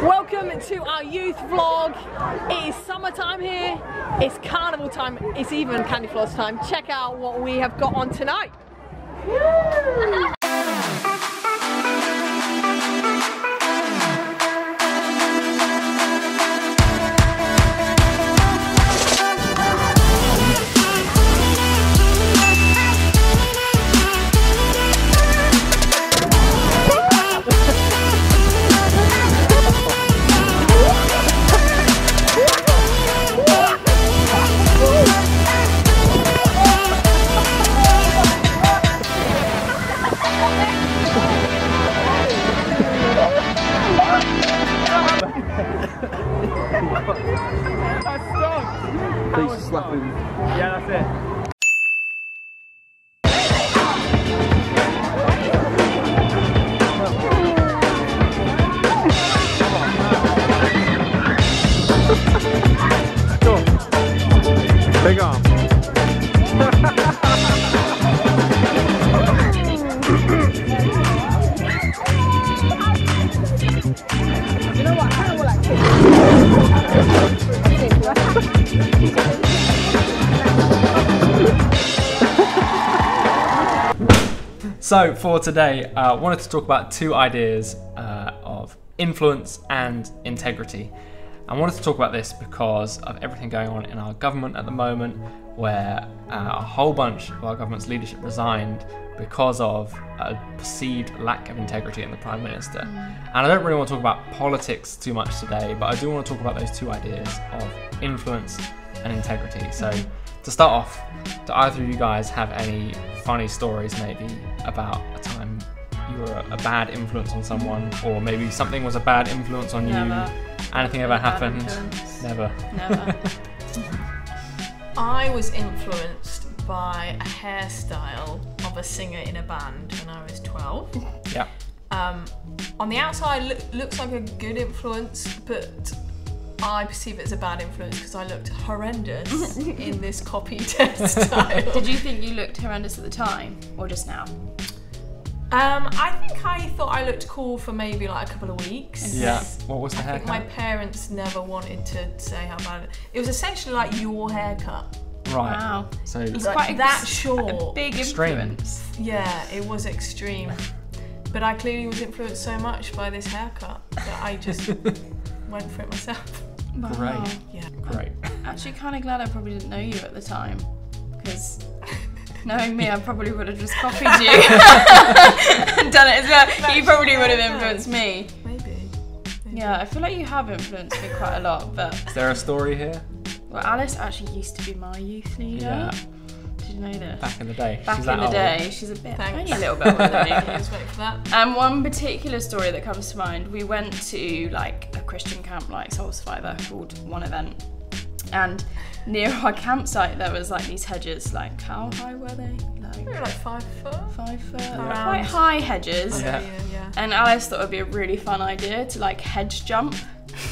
Welcome to our youth vlog. It is summertime here, it's carnival time, it's even candy floss time. Check out what we have got on tonight. Please slap him. Yeah, that's it. Cool. Big arm. You know what? I kind of want like So for today, I wanted to talk about two ideas of influence and integrity. I wanted to talk about this because of everything going on in our government at the moment, where a whole bunch of our government's leadership resigned because of a perceived lack of integrity in the Prime Minister. And I don't really want to talk about politics too much today, but I do want to talk about those two ideas of influence and integrity. So to start off, do either of you guys have any funny stories maybe about a time you were a bad influence on someone, or maybe something was a bad influence on Never. you? Anything ever happened? Never. Never. I was influenced by a hairstyle of a singer in a band when I was 12. Yeah. On the outside, looks like a good influence, but I perceive it as a bad influence because I looked horrendous in this copied hairstyle. Did you think you looked horrendous at the time, or just now? I think I thought I looked cool for maybe like a couple of weeks. Yeah. What was the I think my haircut? parents never wanted to say how bad it was. Essentially like your haircut. Right. Wow. So It's Like quite that a short. big Extreme. influence. Yeah, it was extreme. But I clearly was influenced so much by this haircut that I just went for it myself. Wow. Great. Yeah. Great. Actually, kind of glad I probably didn't know you at the time, because knowing me, I probably would have just copied you and done it as well. You probably would have influenced me. Maybe. Yeah, I feel like you have influenced me quite a lot, but Is there a story here? well, Alice actually used to be my youth leader. Yeah. Did you know this? Back in the day. Back She's in that the old. day, she's a bit, Thanks. only a little bit older than me. Let's wait for that. And one particular story that comes to mind, we went to like a Christian camp like Soul Survivor called One Event, and near our campsite there was like these hedges. Like, how high were they? Maybe Like like 5 foot. 5 foot, Around. quite high hedges. Yeah. Yeah. And Alice thought it would be a really fun idea to like hedge jump.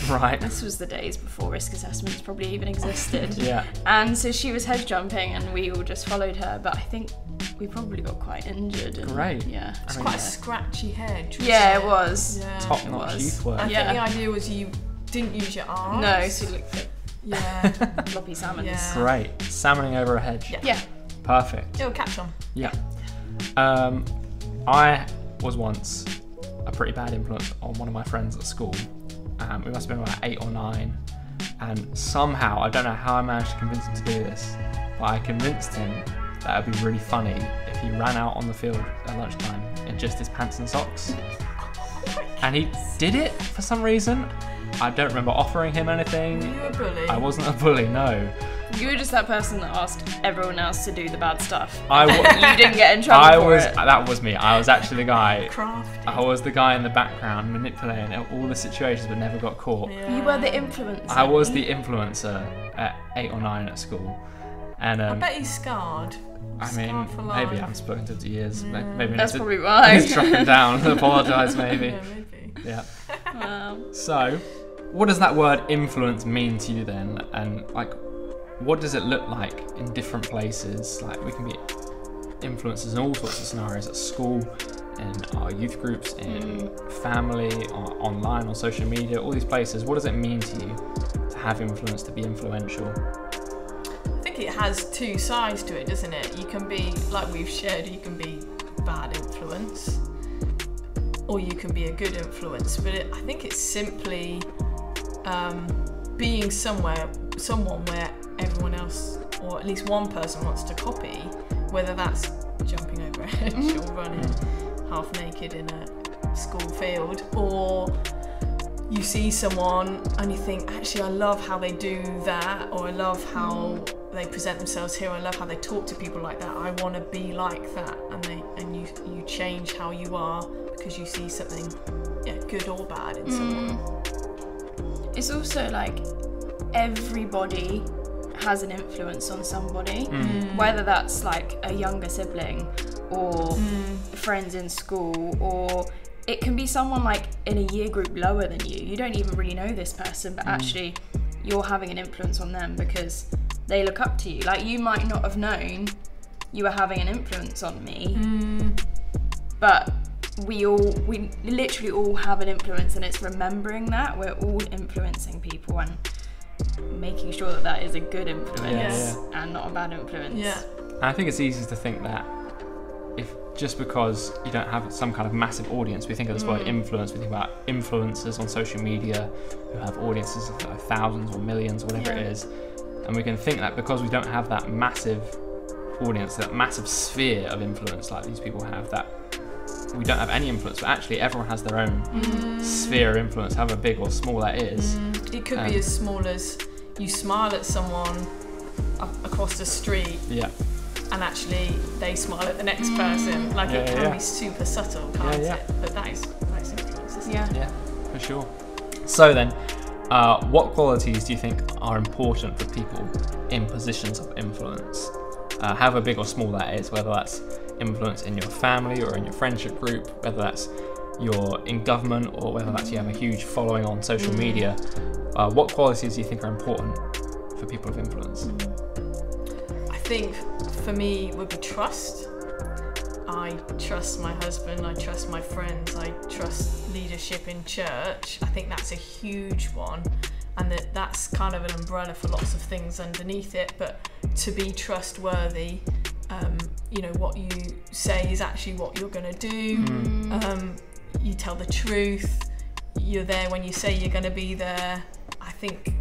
Right. This was the days before risk assessments probably even existed. Yeah. And so she was hedge jumping and we all just followed her, but I think we probably got quite injured. And, Great. Yeah. It's I mean, quite a scratchy hedge. Yeah, it was. Yeah. Top It notch was. youth work. I Yeah. think the idea was you didn't use your arms. No, so you looked like Yeah. floppy salmons. Yeah. Great. Salmoning over a hedge. Yeah. Perfect. It'll catch on. Yeah. I was once a pretty bad influence on one of my friends at school. We must have been about 8 or 9, and somehow, I don't know how I managed to convince him to do this, but I convinced him that it'd be really funny if he ran out on the field at lunchtime in just his pants and socks. And he did it for some reason. I don't remember offering him anything. Were you a bully? I wasn't a bully, no. You were just that person that asked everyone else to do the bad stuff. I wa- You didn't get in trouble for it. That was me. I was actually the guy. Crafty. I was the guy in the background manipulating all the situations but never got caught. Yeah. You were the influencer. I was the influencer at 8 or 9 at school. And I bet he's scarred. I mean, Scarred for maybe I life. haven't spoken to him for years. Maybe That's need to- probably I need why. to track him down and apologise maybe. Yeah, maybe. Yeah. Wow. So, what does that word influence mean to you then? And like, what does it look like in different places? Like, we can be influencers in all sorts of scenarios, at school, in our youth groups, in family, or online, on social media, all these places. What does it mean to you to have influence, to be influential? I think it has two sides to it, doesn't it? You can be, like we've shared, you can be bad influence, or you can be a good influence. But I think it's simply being someone where everyone else, or at least one person, wants to copy, whether that's jumping over a hedge or running half naked in a school field, or you see someone and you think, actually I love how they do that, or I love how they present themselves here, I love how they talk to people like that, I want to be like that, and you change how you are because you see something good or bad in someone. It's also like everybody has an influence on somebody, whether that's like a younger sibling or friends in school, or it can be someone like in a year group lower than you. You don't even really know this person, but actually you're having an influence on them because they look up to you. Like, you might not have known you were having an influence on me, but we literally all have an influence, and it's remembering that we're all influencing people and making sure that that is a good influence and not a bad influence. Yeah. And I think it's easy to think that if just because you don't have some kind of massive audience, we think of this word influence, we think about influencers on social media who have audiences of like thousands or millions, whatever it is, and we can think that because we don't have that massive audience, that massive sphere of influence like these people have, that we don't have any influence. But actually everyone has their own sphere of influence, however big or small that is. It could be as small as you smile at someone across the street, and actually they smile at the next person. Like, it can be super subtle, can't it? But that's influence, isn't it? Yeah, for sure. So then, what qualities do you think are important for people in positions of influence? However big or small that is, whether that's influence in your family or in your friendship group, whether that's you're in government, or whether that's you have a huge following on social media. What qualities do you think are important for people of influence? I think for me would be trust. I trust my husband, I trust my friends, I trust leadership in church. I think that's a huge one, and that's kind of an umbrella for lots of things underneath it. But to be trustworthy, what you say is actually what you're going to do. You tell the truth. You're there when you say you're going to be there. I think,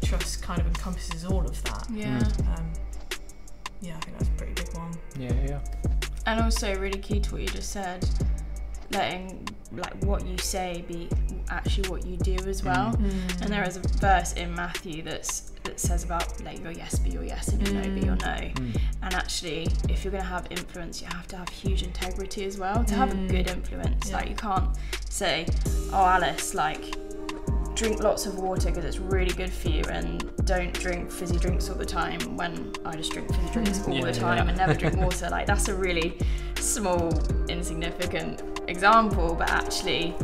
trust kind of encompasses all of that. I think that's a pretty big one. Yeah. And also really key to what you just said, letting like what you say be actually what you do as well. And there is a verse in Matthew that says about let your yes be your yes and your no be your no. And actually, if you're going to have influence, you have to have huge integrity as well to have a good influence. Like, you can't say, oh Alice, like, drink lots of water because it's really good for you, and don't drink fizzy drinks all the time, when I just drink fizzy drinks all the time and never drink water. Like, that's a really small, insignificant example, but actually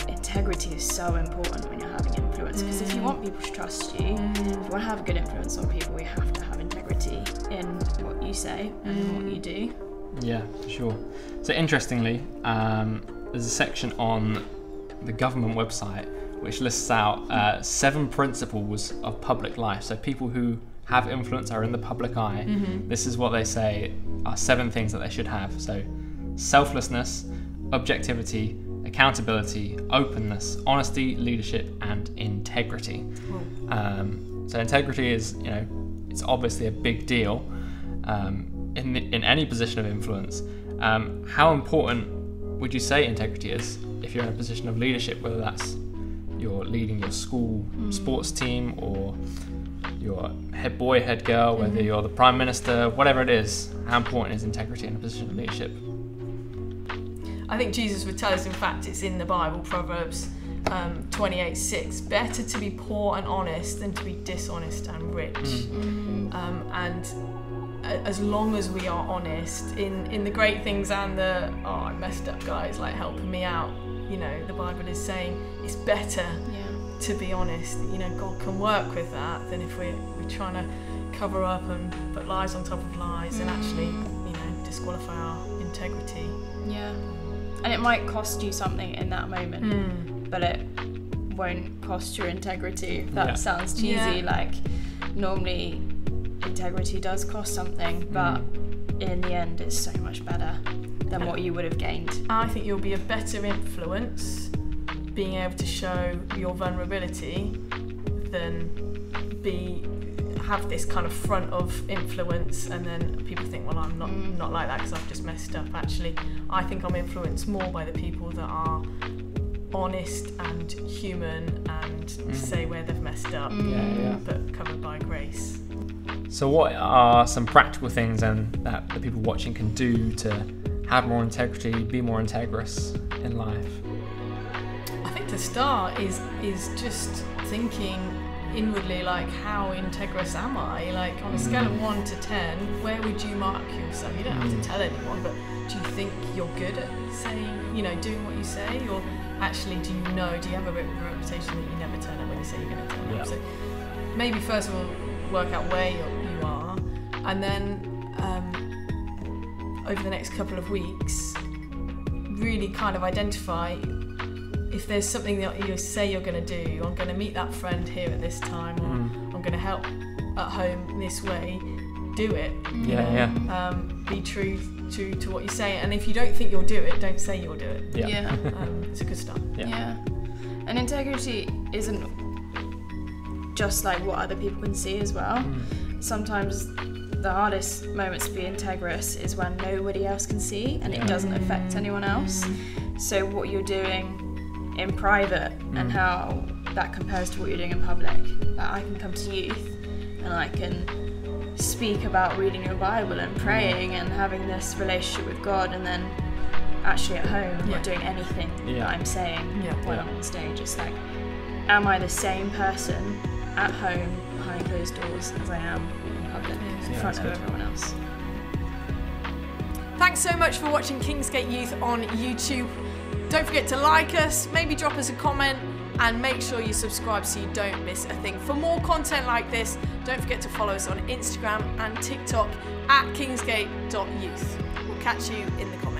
integrity is so important when you're having influence, because if you want people to trust you, if you want to have a good influence on people, you have to have integrity in what you say and what you do. Yeah, for sure. So interestingly, there's a section on the government website which lists out 7 principles of public life. So people who have influence, are in the public eye. This is what they say are 7 things that they should have. So selflessness, objectivity, accountability, openness, honesty, leadership, and integrity. So integrity is, it's obviously a big deal in any position of influence. How important would you say integrity is if you're in a position of leadership, whether that's you're leading your school sports team, or you're head boy, head girl, whether you're the prime minister, whatever it is? How important is integrity in a position of leadership? I think Jesus would tell us, in fact, it's in the Bible, Proverbs 28:6, better to be poor and honest than to be dishonest and rich. And as long as we are honest in the great things and the, I messed up, guys, like helping me out, the Bible is saying it's better to be honest. God can work with that than if we're trying to cover up and put lies on top of lies and actually, disqualify our integrity. integrity. Yeah. And it might cost you something in that moment, but it won't cost your integrity. That sounds cheesy. Like, normally integrity does cost something, but in the end it's so much better than what you would have gained. I think you'll be a better influence being able to show your vulnerability than have this kind of front of influence, and then people think, well, I'm not like that because I've just messed up. Actually, I think I'm influenced more by the people that are honest and human and say where they've messed up, but covered by grace. So what are some practical things then that the people watching can do to have more integrity, be more integrous in life? I think to start is just thinking inwardly, like, how integrous am I? Like, on a scale of 1 to 10, where would you mark yourself? You don't have to tell anyone, but do you think you're good at saying, doing what you say? Or actually, do you have a reputation that you never turn up when you say you're going to turn up? So maybe first of all, work out where you are, and then over the next couple of weeks, really kind of identify if there's something that you say you're going to do. I'm going to meet that friend here at this time, or I'm going to help at home this way. Do it. Be true to what you say, and if you don't think you'll do it, don't say you'll do it. It's a good start. And integrity isn't just like what other people can see as well. Sometimes the hardest moments to be integrous is when nobody else can see and it doesn't affect anyone else. So what you're doing in private and how that compares to what you're doing in public. Like, I can come to youth and I can speak about reading your Bible and praying and having this relationship with God, and then actually at home I'm not doing anything that I'm saying when I'm on stage. It's like, am I the same person at home behind closed doors as I am in public in front of everyone else? Thanks so much for watching KingsGate Youth on YouTube. Don't forget to like us, maybe drop us a comment, and make sure you subscribe so you don't miss a thing. For more content like this, don't forget to follow us on Instagram and TikTok at kingsgate.youth. We'll catch you in the comments.